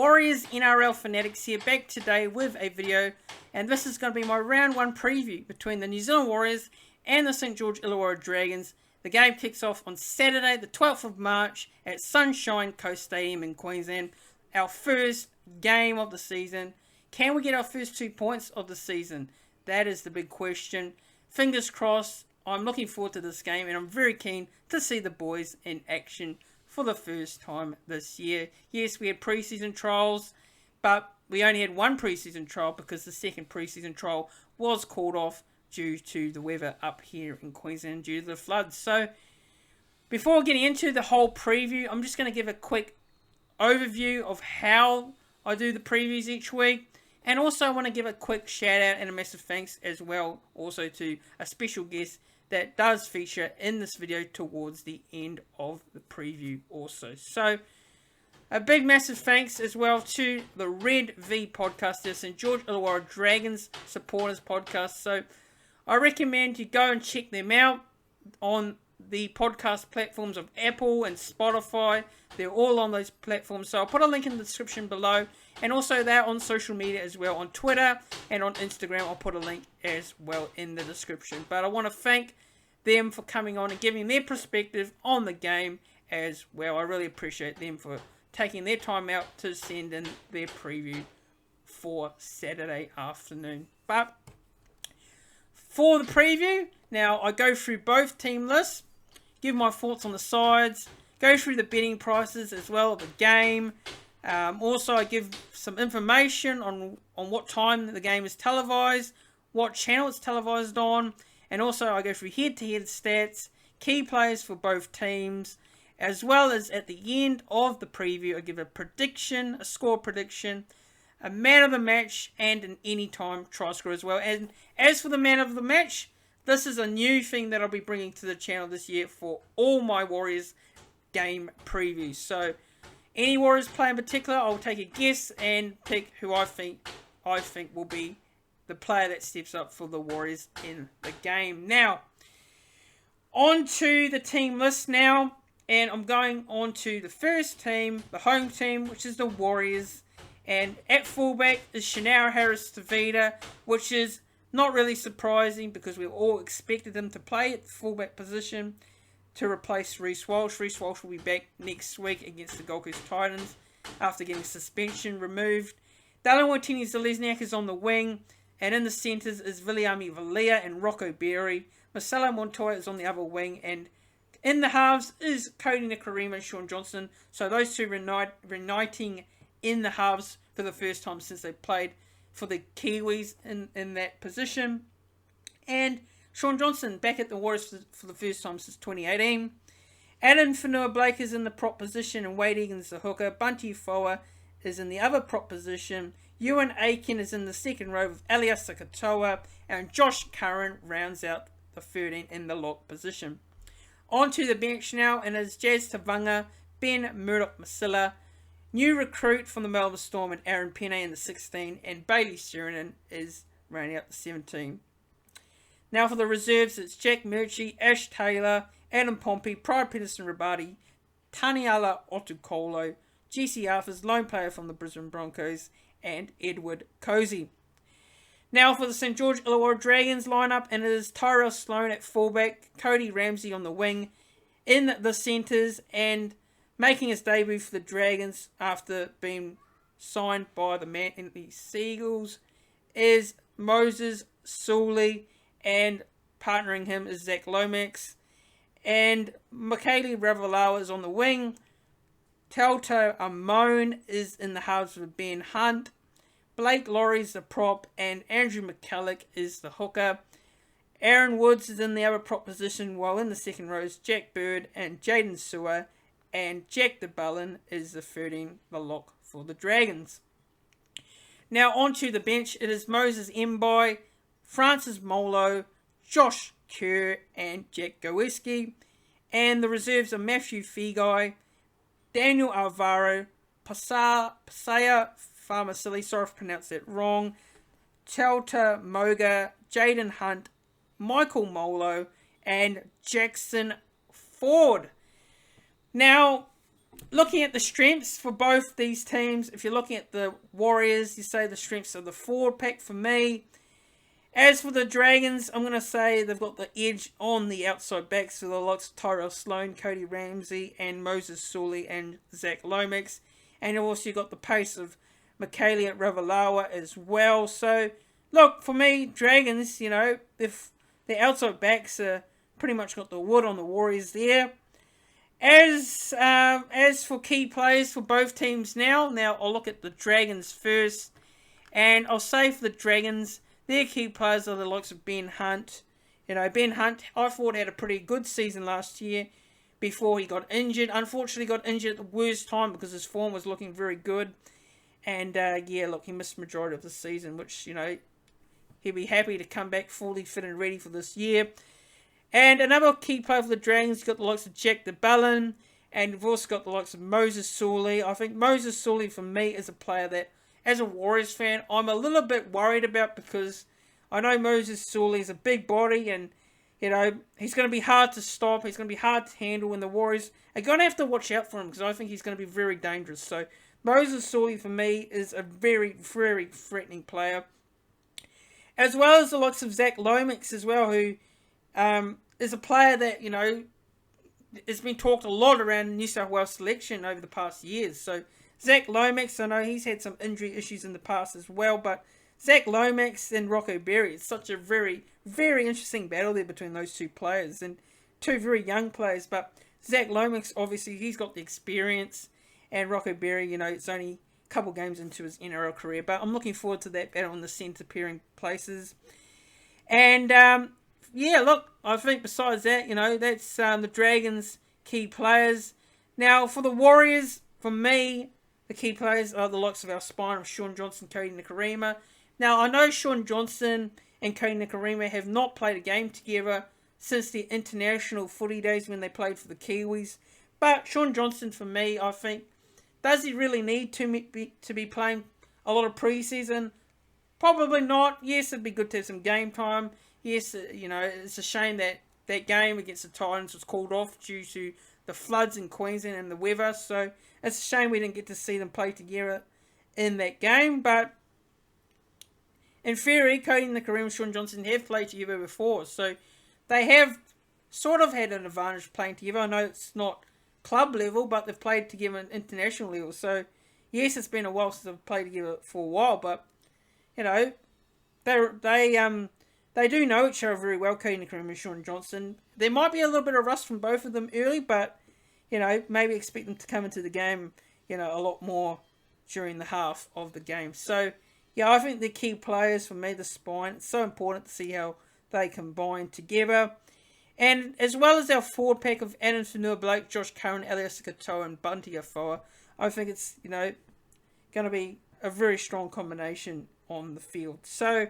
Warriors NRL Fanatics here, back today with a video, and this is going to be my round 1 preview between the New Zealand Warriors and the St George Illawarra Dragons. The game kicks off on Saturday the 12th of March at Sunshine Coast Stadium in Queensland. Our first game of the season. Can we get our first 2 points of the season? That is the big question. Fingers crossed. I'm looking forward to this game, and I'm very keen to see the boys in action for the first time this year. Yes, we had pre-season trials, but we only had one pre-season trial because the second pre-season trial was called off due to the weather up here in Queensland due to the floods. So, before getting into the whole preview, I'm just going to give a quick overview of how I do the previews each week. And also I want to give a quick shout out and a massive thanks as well also to a special guest that does feature in this video towards the end of the preview also. So, a big massive thanks as well to the Red V podcast, the St George Illawarra Dragons supporters podcast. So, I recommend you go and check them out on the podcast platforms of Apple and Spotify. They're all on those platforms. So, I'll put a link in the description below. And also they're on social media as well, on Twitter and on Instagram. I'll put a link as well in the description. But I want to thank them for coming on and giving their perspective on the game as well. I really appreciate them for taking their time out to send in their preview for Saturday afternoon. But for the preview, now I go through both team lists, give my thoughts on the sides, go through the betting prices as well of the game. Also, I give some information on what time the game is televised, what channel it's televised on, and also I go through head-to-head stats, key players for both teams, as well as at the end of the preview, I give a prediction, a score prediction, a man of the match, and an anytime try score as well. And as for the man of the match, this is a new thing that I'll be bringing to the channel this year for all my Warriors game previews. So, any Warriors player in particular, I'll take a guess and pick who I think will be the player that steps up for the Warriors in the game. Now, on to the team list now, and I'm going on to the first team, the home team, which is the Warriors. And at fullback is Shannara Harris-Tavita, which is not really surprising because we all expected him to play at the fullback position to replace Reece Walsh. Reece Walsh will be back next week against the Gold Coast Titans after getting suspension removed. Dallin Watene-Zelezniak is on the wing, and in the centres is Viliami Valia and Rocco Berry. Marcelo Montoya is on the other wing, and in the halves is Cody Nikorima and Shaun Johnson. So those two reuniting in the halves for the first time since they played for the Kiwis in that position. And Shaun Johnson back at the Warriors for the first time since 2018. Adam Fanua-Blake is in the prop position and Wade Egan's the hooker. Bunty Foa is in the other prop position. Ewan Aiken is in the second row with Elias Sakatoa. And Josh Curran rounds out the 13 in the lock position. On to the bench now, and it's Jazz Tavanga, Ben Murdoch-Masila, new recruit from the Melbourne Storm, and Aaron Penne in the 16. And Bailey Sheridan is rounding out the 17. Now for the reserves, it's Jack Murchie, Ash Taylor, Adam Pompey, Pride Peterson-Rabadi, Taniala Otukolo, Jesse Arthurs, lone player from the Brisbane Broncos, and Edward Cozy. Now for the St George Illawarra Dragons lineup, and it is Tyrell Sloan at fullback, Cody Ramsey on the wing, in the centres, and making his debut for the Dragons after being signed by the Manly Seagulls is Moses Sully. And partnering him is Zach Lomax. And Michaeli Ravalawa is on the wing. Telto Amone is in the halves with Ben Hunt. Blake Laurie's the prop. And Andrew McCulloch is the hooker. Aaron Woods is in the other prop position, while in the second row is Jack Bird and Jaden Sewer. And Jack DeBullen is the 13, the lock for the Dragons. Now onto the bench. It is Moses Mbai, Francis Molo, Josh Kerr, and Jack Goweski. And the reserves are Matthew Feagai, Daniel Alvaro, Pasaya Farmasili, sorry if I pronounced that wrong, Telta Moga, Jaden Hunt, Michael Molo, and Jackson Ford. Now, looking at the strengths for both these teams, if you're looking at the Warriors, you say the strengths of the forward pack for me. As for the Dragons, I'm going to say they've got the edge on the outside backs for the likes of Tyrell Sloan, Cody Ramsey, and Moses Sully and Zach Lomax. And you've also got the pace of Michaela Ravalawa as well. So, look, for me, Dragons, if the outside backs are pretty much got the wood on the Warriors there. As for key players for both teams now I'll look at the Dragons first. And I'll say for the Dragons, their key players are the likes of Ben Hunt. Ben Hunt, I thought, had a pretty good season last year before he got injured. Unfortunately, got injured at the worst time because his form was looking very good. And, he missed the majority of the season, which, he'll be happy to come back fully fit and ready for this year. And another key player for the Dragons, you've got the likes of Jack DeBellin, and you've also got the likes of Moses Sully. I think Moses Sully, for me, is a player that, as a Warriors fan, I'm a little bit worried about, because I know Moses Sully is a big body, and, he's going to be hard to stop. He's going to be hard to handle, and the Warriors are going to have to watch out for him, because I think he's going to be very dangerous. So, Moses Sully, for me, is a very, very threatening player. As well as the likes of Zach Lomax as well, who is a player that, has been talked a lot around New South Wales selection over the past years. So, Zach Lomax, I know he's had some injury issues in the past as well, but Zach Lomax and Rocco Berry, it's such a very, very interesting battle there between those two players, and two very young players. But Zach Lomax, obviously, he's got the experience, and Rocco Berry, it's only a couple games into his NRL career, but I'm looking forward to that battle in the centre pairing places. And, look, I think besides that, that's the Dragons' key players. Now, for the Warriors, for me, the key players are the likes of our spine of Shaun Johnson, Cody Nikorima. Now, I know Shaun Johnson and Cody Nikorima have not played a game together since the international footy days when they played for the Kiwis. But Shaun Johnson, for me, I think, does he really need to be playing a lot of preseason? Probably not. Yes, it'd be good to have some game time. Yes, it's a shame that that game against the Titans was called off due to the floods in Queensland and the weather. So it's a shame we didn't get to see them play together in that game. But in theory, Cody Nikorima and Shaun Johnson have played together before. So they have sort of had an advantage playing together. I know it's not club level, but they've played together at international level. So yes, it's been a while since they've played together for a while. But, they do know each other very well, Cody Nikorima and Shaun Johnson. There might be a little bit of rust from both of them early, but, maybe expect them to come into the game, a lot more during the half of the game. So, I think the key players for me, the spine, it's so important to see how they combine together. And as well as our forward pack of Adam Fanua-Blake, Josh Curran, Elias Katoa, and Bunty Afoa, I think it's, going to be a very strong combination on the field. So,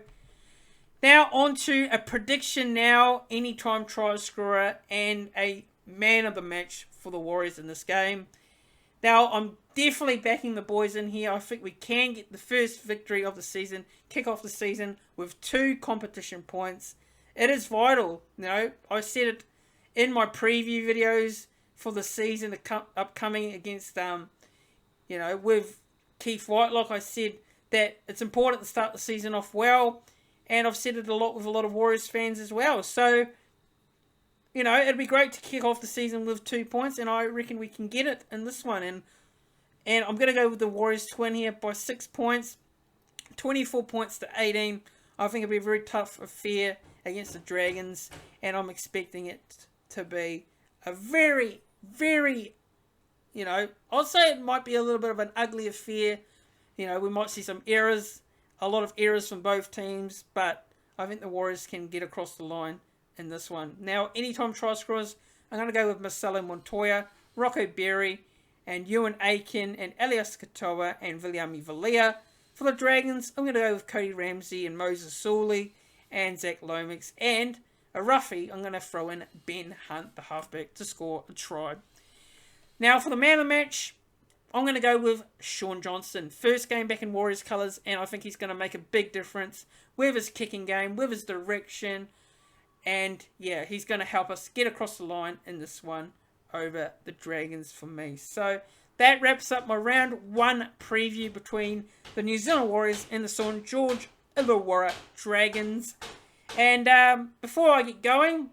now on to a prediction now, anytime try scorer and a man of the match for the Warriors in this game. Now, I'm definitely backing the boys in here. I think we can get the first victory of the season, kick off the season with 2 competition points. It is vital, I said it in my preview videos for the season upcoming against, with Keith Whitelock. I said that it's important to start the season off well. And I've said it a lot with a lot of Warriors fans as well. So, it'd be great to kick off the season with 2 points. And I reckon we can get it in this one. And I'm going to go with the Warriors twin here by 6 points. 24 points to 18. I think it'll be a very tough affair against the Dragons. And I'm expecting it to be a very, very, I'll say it might be a little bit of an ugly affair. We might see some errors. A lot of errors from both teams, but I think the Warriors can get across the line in this one. Now, anytime try scorers, I'm going to go with Marcelo Montoya, Rocco Berry, and Ewan Aiken, and Elias Katoa, and Viliami Valia. For the Dragons, I'm going to go with Cody Ramsey and Moses Sully, and Zach Lomax, and a roughie, I'm going to throw in Ben Hunt, the halfback, to score a try. Now, for the man of the match, I'm going to go with Shaun Johnson. First game back in Warriors colours, and I think he's going to make a big difference with his kicking game, with his direction. And, he's going to help us get across the line in this one over the Dragons for me. So that wraps up my round 1 preview between the New Zealand Warriors and the St George Illawarra Dragons. And before I get going,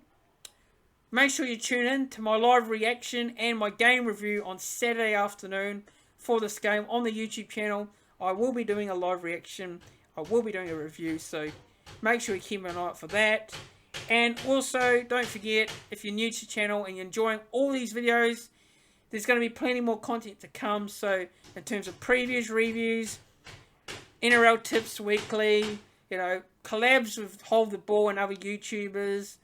make sure you tune in to my live reaction and my game review on Saturday afternoon for this game on the YouTube channel. I will be doing a live reaction. I will be doing a review, so make sure you keep an eye out for that. And also, don't forget, if you're new to the channel and you're enjoying all these videos, there's going to be plenty more content to come. So, in terms of previews, reviews, NRL tips weekly, collabs with Hold the Ball and other YouTubers,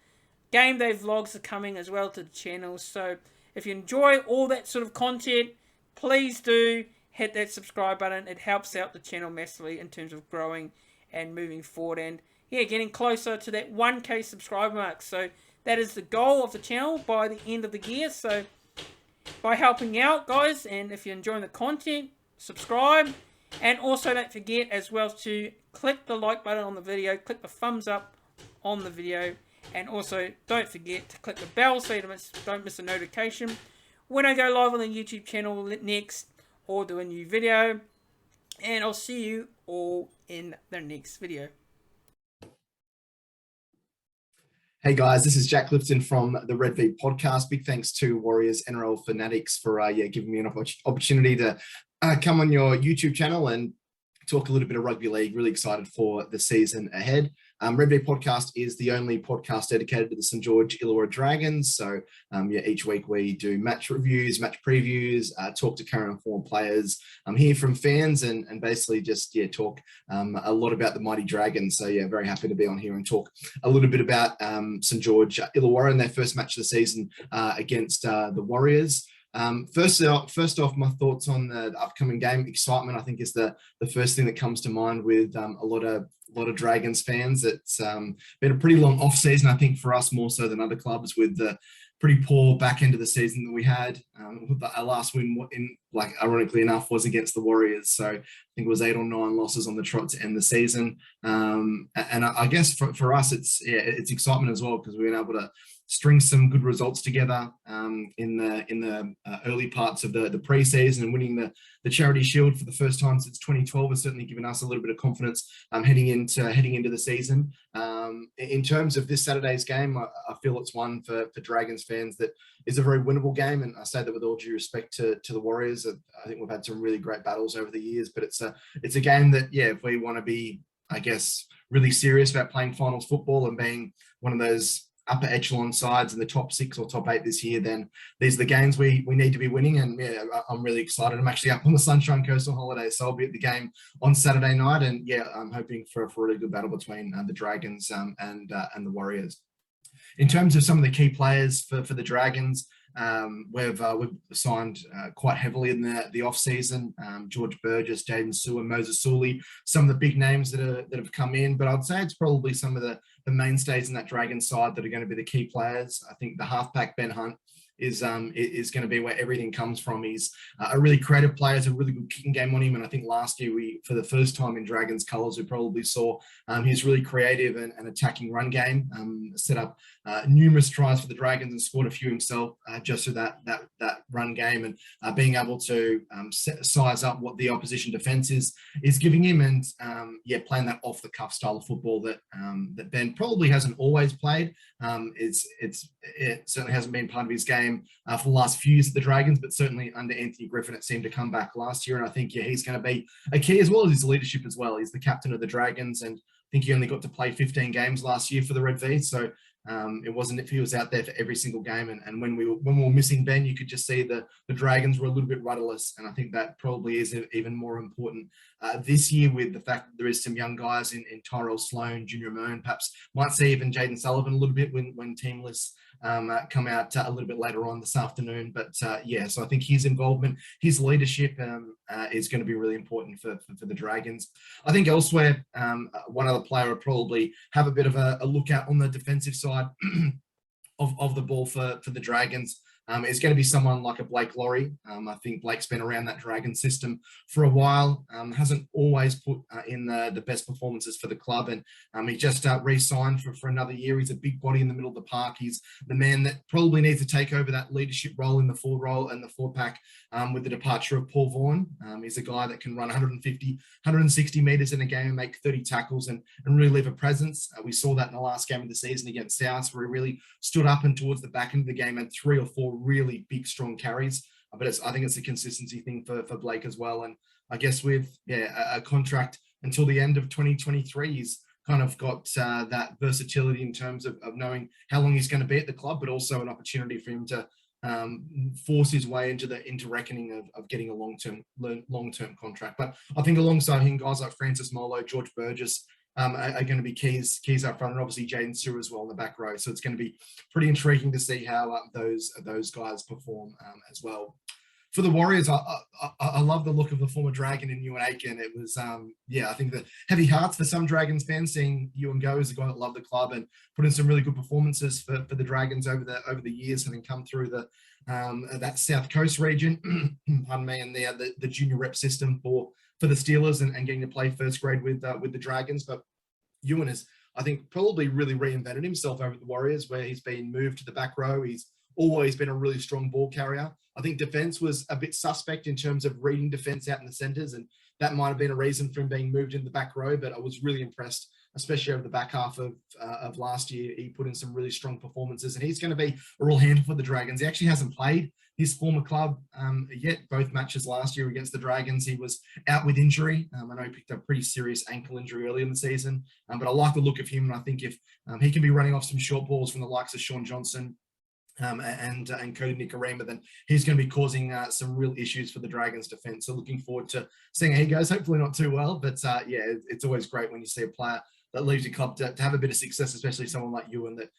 game day vlogs are coming as well to the channel. So, if you enjoy all that sort of content, please do hit that subscribe button. It helps out the channel massively in terms of growing and moving forward. And getting closer to that 1K subscriber mark. So that is the goal of the channel by the end of the year. So by helping out, guys, and if you're enjoying the content, subscribe. And also don't forget as well to click the like button on the video, click the thumbs up on the video, and also don't forget to click the bell so you don't miss a notification when I go live on the YouTube channel next or do a new video. And I'll see you all in the next video. Hey guys, this is Jack Clifton from the Red V podcast. Big thanks to Warriors NRL Fanatics for giving me an opportunity to come on your YouTube channel and talk a little bit of rugby league. Really excited for the season ahead. Red V podcast is the only podcast dedicated to the St George Illawarra Dragons. So each week we do match reviews, match previews, talk to current and former players, hear from fans, and basically just talk a lot about the mighty Dragons. So very happy to be on here and talk a little bit about St George Illawarra and their first match of the season against the Warriors. First off, my thoughts on the upcoming game. Excitement, I think, is the first thing that comes to mind with a lot of Dragons fans. It's been a pretty long off season, I think, for us more so than other clubs, with the pretty poor back end of the season that we had. Our last win, ironically enough, was against the Warriors. So I think it was 8 or 9 losses on the trot to end the season. And I guess for us, it's excitement as well, because we've been able to string some good results together in the early parts of the pre-season, and winning the Charity Shield for the first time since 2012 has certainly given us a little bit of confidence heading into the season. In terms of this Saturday's game, I feel it's one for Dragons fans that is a very winnable game, and I say that with all due respect to the Warriors. I think we've had some really great battles over the years, but it's a game that if we want to be, I guess, really serious about playing finals football and being one of those upper echelon sides in the top 6 or top 8 this year, then these are the games we need to be winning. And I'm really excited. I'm actually up on the Sunshine Coast on holiday, so I'll be at the game on Saturday night, and I'm hoping for a really good battle between the Dragons and the Warriors. In terms of some of the key players for the Dragons, we've signed quite heavily in the off season. George Burgess, Jaden Sewer, Moses Sully, some of the big names that have come in. But I'd say it's probably some of the mainstays in that Dragons side that are going to be the key players. I think the halfback Ben Hunt is going to be where everything comes from. He's a really creative player, has a really good kicking game on him, and I think last year for the first time in Dragons colours, we probably saw his really creative and attacking run game. Set up numerous tries for the Dragons and scored a few himself just through that run game, and being able to size up what the opposition defence is giving him, and playing that off the cuff style of football that Ben probably hasn't always played. It certainly hasn't been part of his game for the last few years at the Dragons, but certainly under Anthony Griffin it seemed to come back last year, and I think he's going to be a key, as well as his leadership as well. He's the captain of the Dragons, and I think he only got to play 15 games last year for the Red V, so it wasn't if he was out there for every single game, and when we were missing Ben, you could just see the Dragons were a little bit rudderless, and I think that probably is even more important this year, with the fact that there is some young guys in Tyrell Sloan, Junior Moan, perhaps might see even Jaden Sullivan a little bit when team lists come out a little bit later on this afternoon. But so I think his involvement, his leadership is going to be really important for the Dragons. I think elsewhere, one other player would probably have a bit of a look out on the defensive side of the ball for the Dragons. is going to be someone like a Blake Laurie. I think Blake's been around that Dragon system for a while, hasn't always put in the best performances for the club, and he just re-signed for another year. He's a big body in the middle of the park. He's the man that probably needs to take over that leadership role in the forward role and the forward pack with the departure of Paul Vaughan. He's a guy that can run 150, 160 metres in a game and make 30 tackles and really leave a presence. We saw that in the last game of the season against South, where he really stood up and towards the back end of the game had 3 or 4 really big, strong carries. But I think it's a consistency thing for Blake as well. And I guess with a contract until the end of 2023, he's kind of got that versatility in terms of knowing how long he's going to be at the club, but also an opportunity for him to force his way into reckoning of getting a long-term contract. But I think alongside him, guys like Francis Molo, George Burgess are going to be keys up front, and obviously Jaden Sewer as well in the back row. So it's going to be pretty intriguing to see how those guys perform as well. For the Warriors, I love the look of the former Dragon in Ewan Aiken. It was, I think the heavy hearts for some Dragons fans seeing Ewan go as a guy that loved the club and put in some really good performances for the Dragons over the years, having come through that South Coast region, pardon me, and the junior rep system for the Steelers and getting to play first grade with the Dragons. But Ewan has, I think, probably really reinvented himself over the Warriors, where he's been moved to the back row. He's always been a really strong ball carrier. I think defense was a bit suspect in terms of reading defense out in the centers, and that might have been a reason for him being moved into the back row. But I was really impressed, especially over the back half of last year. He put in some really strong performances, and he's going to be a real handful for the Dragons. He actually hasn't played his former club yet. Both matches last year against the Dragons, he was out with injury. I know he picked up a pretty serious ankle injury early in the season, but I like the look of him, and I think if he can be running off some short balls from the likes of Sean Johnson, and Cody Nicarima, then he's going to be causing some real issues for the Dragons defense. So looking forward to seeing how he goes. Hopefully not too well, but it's always great when you see a player that leaves your club to have a bit of success, especially someone like Ewan that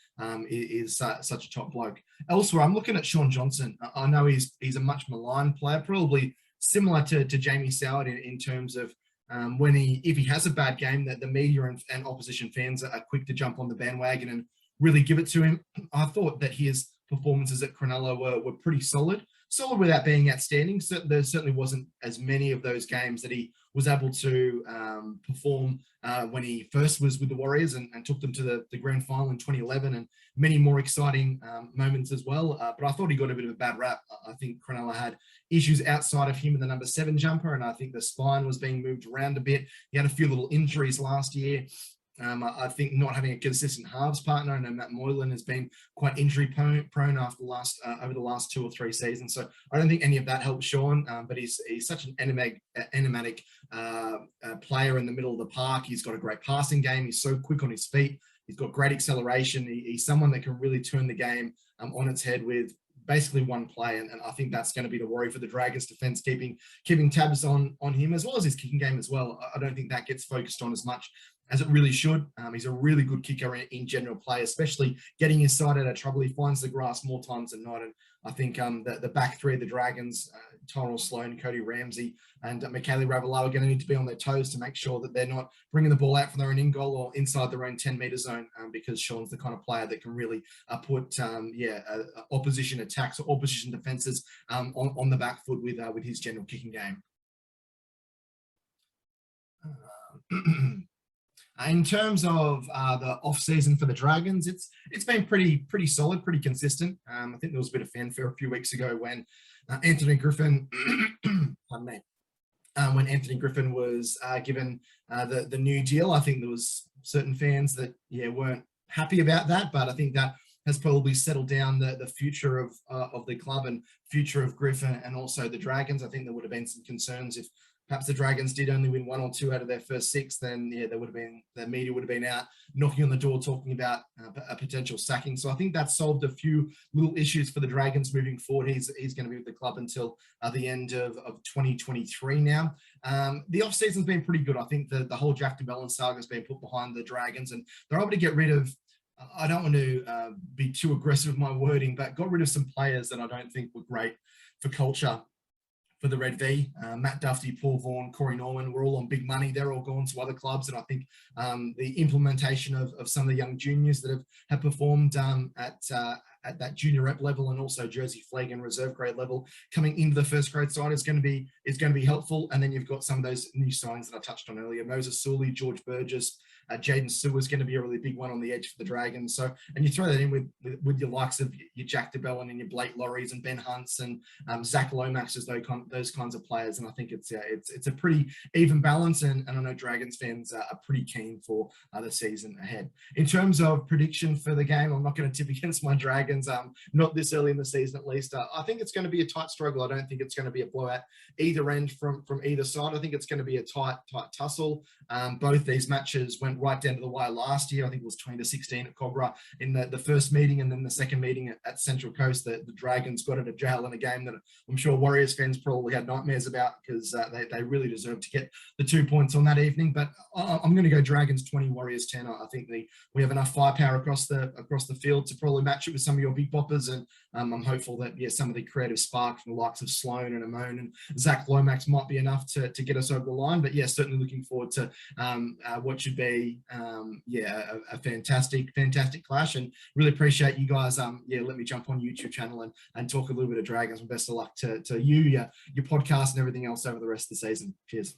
is such a top bloke. Elsewhere, I'm looking at Sean Johnson. I know he's a much maligned player, probably similar to Jamie Soward in terms of if he has a bad game, that the media and opposition fans are quick to jump on the bandwagon and really give it to him. I thought that his performances at Cronulla were pretty solid without being outstanding. So there certainly wasn't as many of those games that he was able to perform when he first was with the Warriors and took them to the grand final in 2011, and many more exciting moments as well. But I thought he got a bit of a bad rap. I think Cronulla had issues outside of him in the number 7 jumper, and I think the spine was being moved around a bit. He had a few little injuries last year. I think not having a consistent halves partner, and Matt Moylan has been quite injury prone after over the last 2 or 3 seasons. So I don't think any of that helps Sean, but he's such an enigmatic player in the middle of the park. He's got a great passing game. He's so quick on his feet. He's got great acceleration. He's someone that can really turn the game on its head with basically one play, and I think that's going to be the worry for the Dragons defense, keeping tabs on him, as well as his kicking game as well. I don't think that gets focused on as much as it really should. He's a really good kicker in general play, especially getting his side out of trouble. He finds the grass more times than not, and I think the back three of the Dragons, Tyrell Sloan, Cody Ramsey, and Michaeli Ravalawa are going to need to be on their toes to make sure that they're not bringing the ball out from their own in-goal or inside their own 10-metre zone, because Sean's the kind of player that can really put opposition attacks or opposition defences on the back foot with his general kicking game. In terms of the off-season for the Dragons, it's been pretty solid, pretty consistent. I think there was a bit of fanfare a few weeks ago when Anthony Griffin, pardon me, when Anthony Griffin was given the new deal. I think there was certain fans that weren't happy about that, but I think that has probably settled down the future of the club and future of Griffin and also the Dragons. I think there would have been some concerns if perhaps the Dragons did only win 1 or 2 out of their first 6, then the media would have been out knocking on the door talking about a potential sacking. So I think that solved a few little issues for the Dragons moving forward. He's going to be with the club until the end of 2023 now. The off-season's been pretty good. I think the whole Jack DeBellin saga has been put behind the Dragons, and they're able to get rid of, I don't want to be too aggressive with my wording, but got rid of some players that I don't think were great for culture for the Red V. Matt Duffy, Paul Vaughan, Corey Norman were all on big money. They're all gone to other clubs, and I think the implementation of some of the young juniors that have performed at at that junior rep level and also jersey flag and reserve grade level coming into the first grade side is going to be helpful. And then you've got some of those new signings that I touched on earlier: Moses Sully, George Burgess, Jaden Sewer is going to be a really big one on the edge for the Dragons. So, and you throw that in with your likes of your Jack DeBellin and your Blake Lorries and Ben Hunts and Zach Lomax, as those kinds of players. And I think it's a pretty even balance. And I know Dragons fans are pretty keen for the season ahead. In terms of prediction for the game, I'm not going to tip against my Dragons, not this early in the season at least. I think it's going to be a tight struggle. I don't think it's going to be a blowout either end from either side. I think it's going to be a tight tussle. Both these matches went right down to the wire last year. I think it was 20-16 at Cobra in the first meeting, and then the second meeting at Central Coast. The Dragons got out of jail in a game that I'm sure Warriors fans probably had nightmares about, because they really deserved to get the 2 points on that evening. But I'm going to go Dragons 20, Warriors 10. I think we have enough firepower across the field to probably match it with some of your big boppers, and I'm hopeful that some of the creative spark from the likes of Sloan and Amon and Zach Lomax might be enough to get us over the line. But certainly looking forward to what should be a fantastic clash, and really appreciate you guys let me jump on YouTube channel and talk a little bit of Dragons. And best of luck to you, your podcast and everything else over the rest of the season. Cheers.